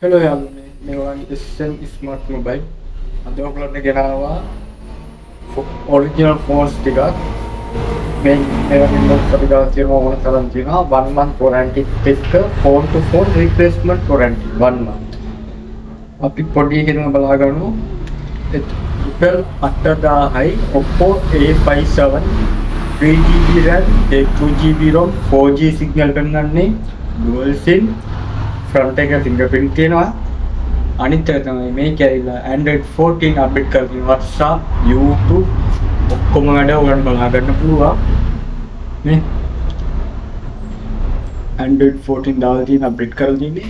Hello යාළුවනේ මේ ඔයාලගේ SN Smart Mobile අද ඔයගොල්ලන්ට ගෙනාවා ඔරිජිනල් ෆෝන්ස් ටිකක් මේ ඉන්ටර්නෙට් අපිට තියෙන ඕන තරම් තියෙනවා 1 month warranty එක්ක phone to phone replacement warranty 1 month අපි පොඩි එකකින් බලා ගමු Apple 8000යි Oppo A57 3GB RAM 2GB ROM 4G signal පෙන්වන්නේ dual sim front එක fingerprint තියෙනවා අනිත් එක තමයි මේක ඇවිල්ලා Android 14 අප්ඩේට් කරලා තියෙනවා WhatsApp YouTube ඔක්කොම වැඩ ඔයගොල්ලන් බලා ගන්න පුළුවන් නේ Android 14 දාලා තියෙන අප්ඩේට් කරලා තියෙන්නේ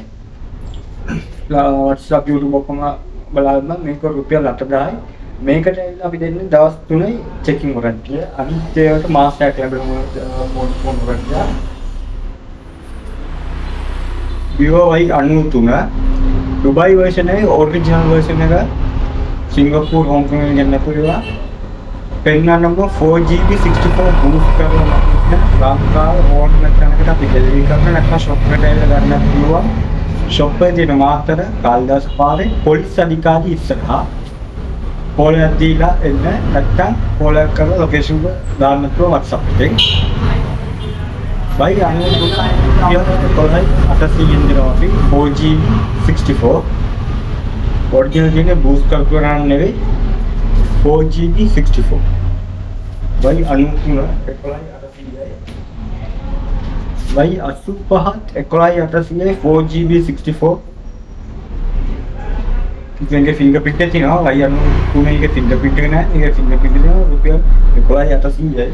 WhatsApp YouTube ඔක්කොම බලා ගන්න මේක රුපියල් 8000යි මේකට ඇවිල්ලා අපි දෙන්නේ දවස් 3යි චෙකින් වරන්ටිය අනිත් ඒවාට මාසයක් ලැබෙනවා ෆෝන් වරන්ටිය Vivo Y93 Dubai version है original version है सिंगापुर हांगकांग में जाना पड़ेगा पहला नंबर 4GB 64 बूस्ट करना RAM का ऑन करने का डिलीवरी करना लगता शॉप पे टाइम लगाना पड़ेगा शॉप पे दिन मात्र कालदास पारे पुलिस अधिकारी इसका पोले अधीला इन्हें लगता पोले कर लोकेशन को डालना तो WhatsApp पे भाई आने ये तो है अटैच इंजन ऑफी 4GB 64 ओरिजिनल जिन्हें बूस्ट करके रखने में 4GB 64 भाई अनुकूल एकोलाई अटैच है भाई असुपहात एकोलाई अटैच है 4GB 64 इनके फिंगरप्रिंट थी ना भाई अनुकूल इनके फिंगरप्रिंट है ना इनके फिंगरप्रिंट है रुपया एकोलाई अटैच है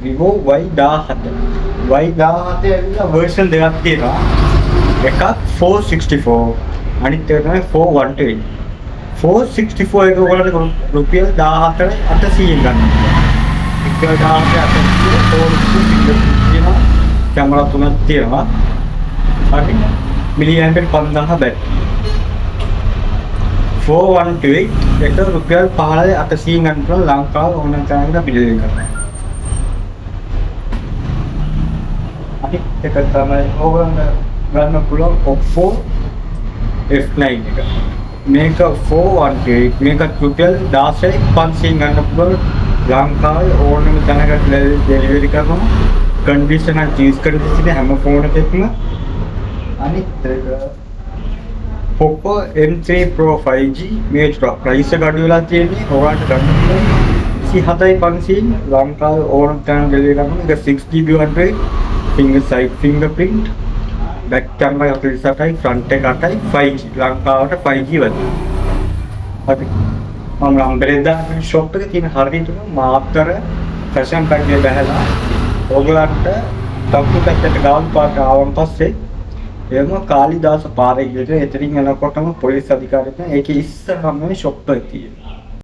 Vivo Y17 ඇවිල්ලා version දෙකක් තියෙනවා එකක් 464 අනිත් එක තමයි 412 464 එක ඔයගොල්ලන්ට රුපියල් 14800 ගන්න. 14800 තියෙනවා කැමරා තුනක් තියෙනවා හරි මිලි ඇම්පියර් 5000 බැටරි 412 එක රුපියල් 15800 ගන්න පුළුවන් ලංකාවේ ඕනෑම තැනකට පිළිදෙල කරන්න. एक समय गन पुलो Oppo F9 එක මේක 418 මේක රුපියල් 16යි 500 ගන්න පුළුවන් ලංකාවේ ඕනම තැනකට ඩෙලිවරි කරනවා කන්ඩිෂනල් චීස් කන්ඩිෂන් හැම ෆෝන් එකකම අනිත් එක Oppo M3 Pro 5G මේ ප්‍රයිස් එක අඩු වෙලා තියෙන්නේ ඔයාලට ගන්න පුළුවන් 27500 ලංකාවේ ඕනම තැනකට ඩෙලිවරි කරනවා ඒක 6GB Android fingerprint back camera 48යි front එක 8යි 5G ලංකාවට 5G වගේ. හරි. මම අම්බරේදා shop එකේ තියෙන හරියට මාතර fashion pack එක බහැලා ඔයගලන්ට තක්කු පැත්තට ගාවන් පාට ආවන් පස්සේ එම කාලිදාස පාරේ ගිහින් එතනින් යනකොටම පොලිස් අධිකාරියෙක් ඒකේ ඉස්සරහම shop එක තියෙනවා.